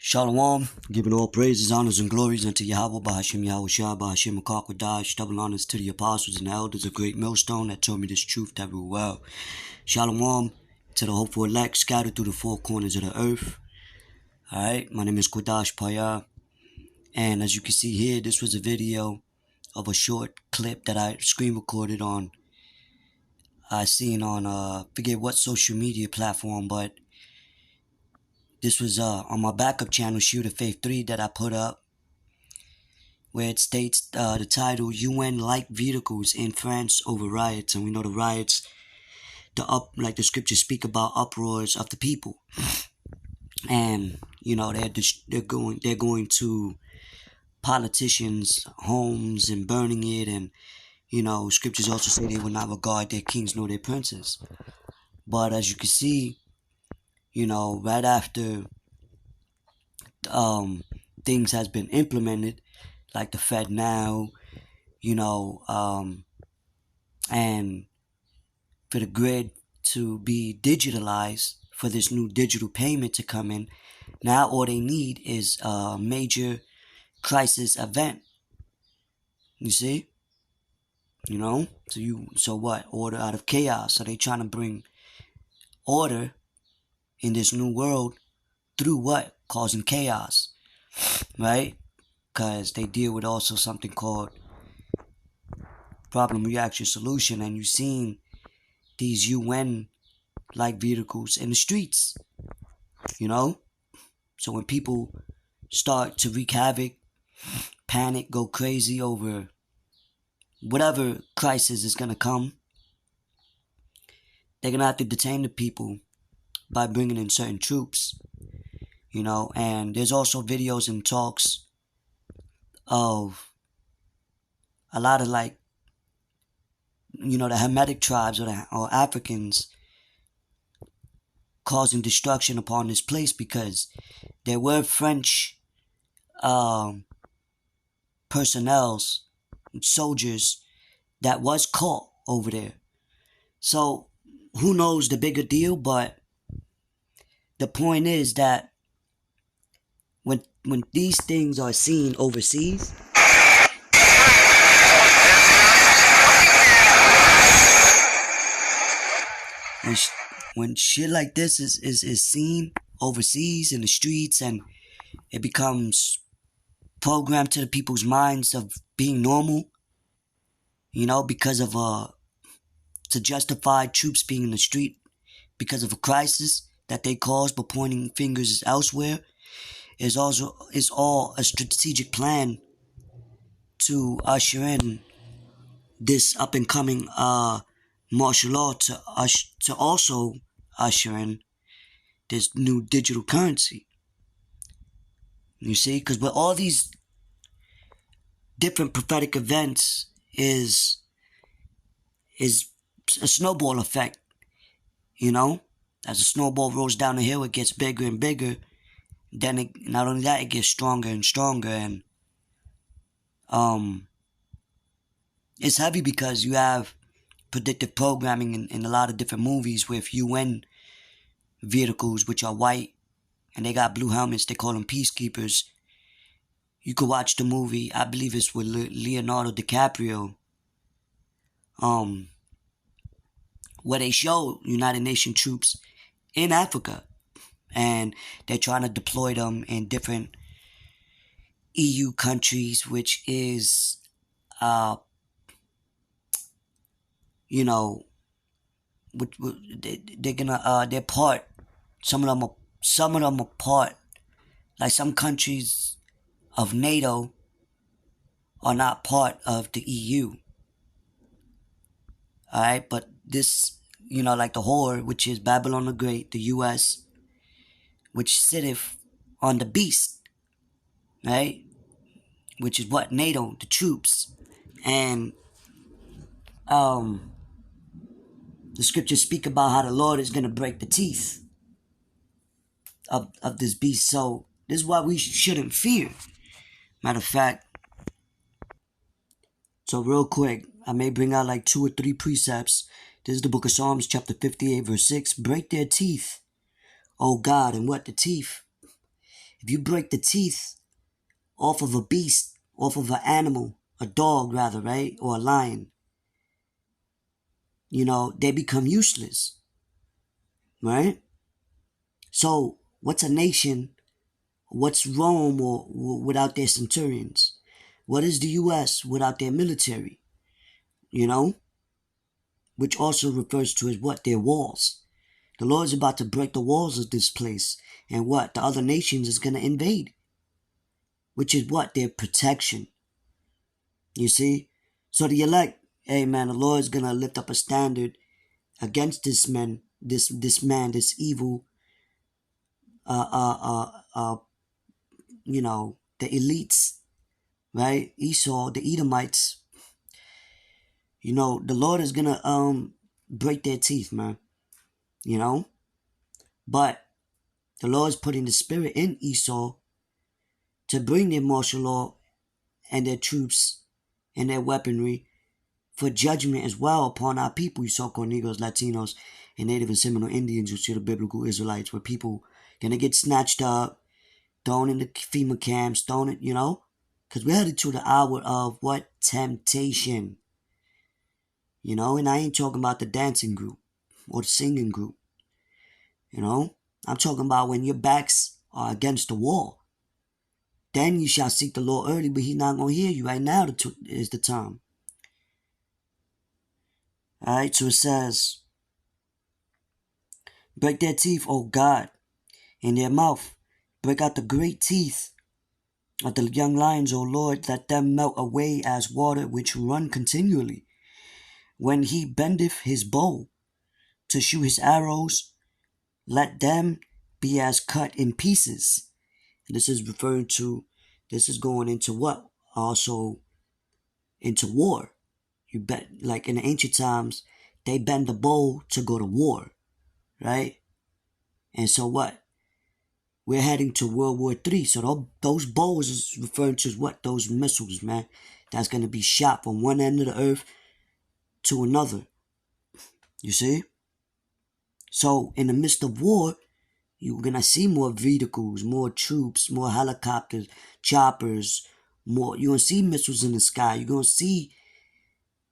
Shalom, giving all praises, honors, and glories unto Yahweh, Bahashim Yahushua, Bahashim Akakwadash, double honors to the apostles and elders, a great millstone that told me this truth that rule well. Shalom to the hopeful elect scattered through the four corners of the earth. Alright, my name is Quadash Paya, and as you can see here, this was a video of a short clip that I screen recorded on, I seen on, forget what social media platform, but this was on my backup channel, Shoot of Faith 3, that I put up, where it states the title, UN Light Vehicles in France over riots. And we know the riots, like the scriptures speak about, uproars of the people. And, you know, they're going to politicians' homes and burning it. And, you know, scriptures also say they will not regard their kings nor their princes. But as you can see, you know, right after things has been implemented, like the Fed now, you know, and for the grid to be digitalized, for this new digital payment to come in, now all they need is a major crisis event. You see? You know? So what? Order out of chaos. So they trying to bring order in this new world through what? Causing chaos. Right? Because they deal with also something called problem, reaction, solution. And you've seen these UN-like vehicles in the streets. You know? So when people start to wreak havoc, panic, go crazy over whatever crisis is going to come, they're going to have to detain the people by bringing in certain troops, you know. And there's also videos and talks of a lot of, like, you know, the Hamitic tribes or Africans causing destruction upon this place because there were French personnels, soldiers that was caught over there. So who knows the bigger deal, but the point is that when these things are seen overseas, when shit like this is seen overseas in the streets, and it becomes programmed to the people's minds of being normal, you know, because of to justify troops being in the street because of a crisis that they caused, but pointing fingers elsewhere, is all a strategic plan to usher in this up and coming martial law, to also usher in this new digital currency. You see, because with all these different prophetic events is a snowball effect, you know. As a snowball rolls down the hill, it gets bigger and bigger. Then not only that, it gets stronger and stronger, and it's heavy because you have predictive programming in a lot of different movies with UN vehicles, which are white, and they got blue helmets. They call them peacekeepers. You could watch the movie, I believe it's with Leonardo DiCaprio, where they show United Nations troops in Africa, and they're trying to deploy them in different EU countries, which is, you know, they're part. Some of them are part. Like some countries of NATO are not part of the EU. Alright, but this, you know, like the whore, which is Babylon the Great, the US, which sitteth on the beast, right? Which is what? NATO, the troops. And the scriptures speak about how the Lord is going to break the teeth of this beast. So this is why we shouldn't fear. Matter of fact, so real quick, I may bring out like 2 or 3 precepts. This is the book of Psalms, chapter 58, verse 6. Break their teeth, O God. And what? The teeth. If you break the teeth off of a beast, off of an animal, a dog rather, right? Or a lion, they become useless, right? So what's a nation? What's Rome or without their centurions? What is the U.S. without their military? Which also refers to as what? Their walls. The Lord is about to break the walls of this place. And what? The other nations is going to invade. Which is what? Their protection. You see? So the elect, hey man, the Lord is going to lift up a standard against this man, this evil, uh, uh, uh, uh, the elites, right? Esau, the Edomites. The Lord is going to break their teeth, man. But the Lord is putting the spirit in Esau to bring their martial law and their troops and their weaponry for judgment as well upon our people, you so-called Negroes, Latinos, and Native and Seminole Indians, which are the biblical Israelites, where people gonna get snatched up, thrown in the FEMA camps, thrown it, because we're headed to the hour of what? Temptation. And I ain't talking about the dancing group or the singing group. I'm talking about when your backs are against the wall. Then you shall seek the Lord early, but he's not going to hear you. Right now is the time. Alright, so it says, break their teeth, O God, in their mouth. Break out the great teeth of the young lions, O Lord. Let them melt away as water which run continually. When he bendeth his bow to shoot his arrows, let them be as cut in pieces. And this is going into what? Also into war. You bet, like in the ancient times, they bend the bow to go to war, right? And so what? We're heading to World War III. So those bows is referring to what? Those missiles, man. That's going to be shot from one end of the earth to another. You see? So in the midst of war, you're going to see more vehicles, more troops, more helicopters, choppers, more. You're going to see missiles in the sky. You're going to see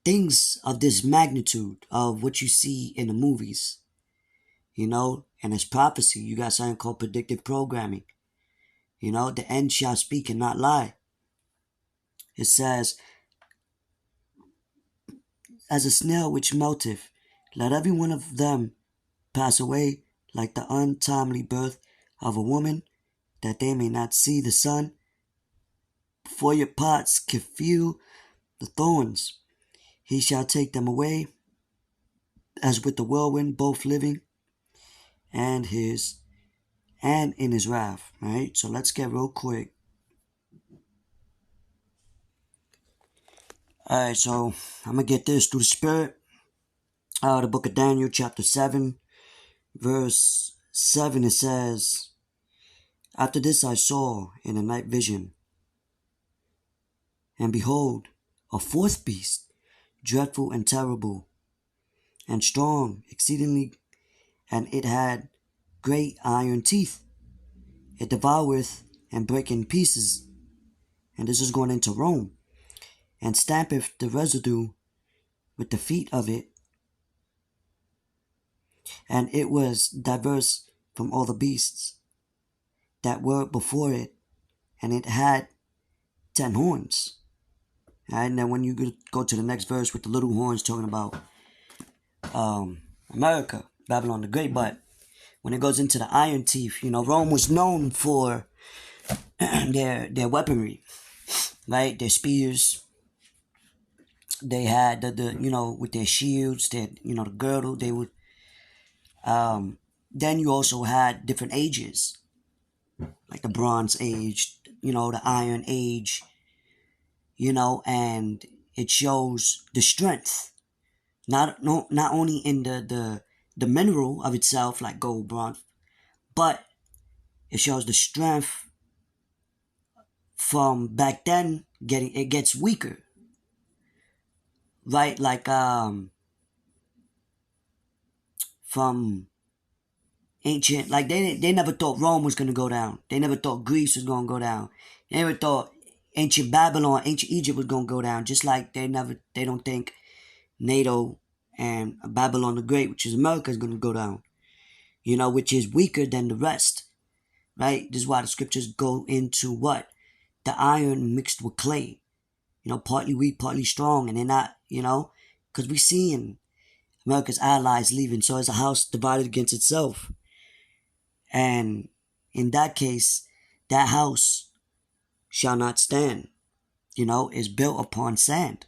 things of this magnitude of what you see in the movies. And it's prophecy. You got something called predictive programming. The end shall speak and not lie. It says, as a snail which melteth, let every one of them pass away like the untimely birth of a woman, that they may not see the sun. Before your pots can feel the thorns, he shall take them away, as with the whirlwind, both living and in his wrath. Right? So let's get real quick. Alright, so I'm gonna get this through the spirit. The book of Daniel, chapter 7, verse 7, it says, after this I saw in a night vision, and behold, a fourth beast, dreadful and terrible, and strong exceedingly, and it had great iron teeth. It devoureth and breaketh in pieces, and this is going into Rome, and stampeth the residue with the feet of it, and it was diverse from all the beasts that were before it, and it had 10 horns. And then when you go to the next verse with the little horns talking about America, Babylon the Great, but when it goes into the iron teeth, Rome was known for their weaponry, right? Their spears. They had the with their shields, their the girdle. They would. Then you also had different ages, like the Bronze Age, the Iron Age, and it shows the strength, not only in the mineral of itself, like gold, bronze, but it shows the strength from back then. It gets weaker, right? Like from ancient, like they never thought Rome was gonna go down. They never thought Greece was gonna go down. They never thought ancient Babylon, ancient Egypt was gonna go down. Just like they don't think NATO and Babylon the Great, which is America, is gonna go down. You know, which is weaker than the rest, right? This is why the scriptures go into what? The iron mixed with clay. You know, partly weak, partly strong, and they're not, you know, because we seeing America's allies leaving, so it's a house divided against itself. And in that case, that house shall not stand, you know, is built upon sand.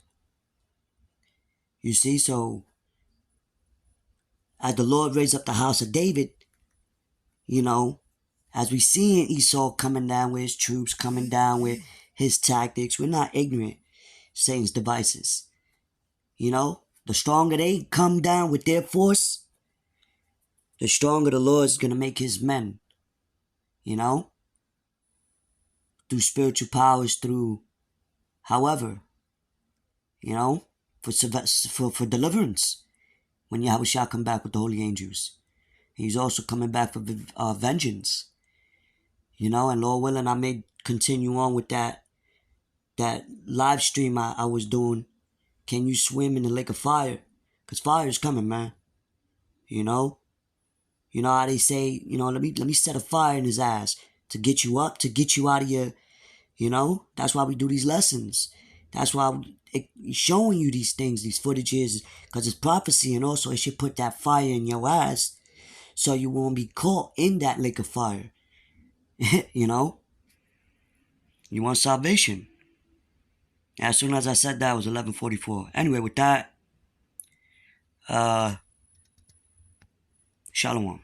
You see, so as the Lord raised up the house of David, you know, as we see Esau coming down with his troops, coming down with his tactics, we're not ignorant Satan's devices. You know, the stronger they come down with their force, the stronger the Lord is going to make his men, you know, through spiritual powers, through however, you know, for deliverance. When Yahweh shall come back with the holy angels, he's also coming back for vengeance. You know, and Lord willing, I may continue on with that live stream I was doing. Can you swim in the lake of fire? Because fire is coming, man. You know how they say, you know, let me set a fire in his ass to get you up, to get you out of your, you know. That's why we do these lessons. That's why it's showing you these things, these footages, because it's prophecy, and also it should put that fire in your ass so you won't be caught in that lake of fire. You know? You want salvation. As soon as I said that, it was 11:44. Anyway, with that, Shalom.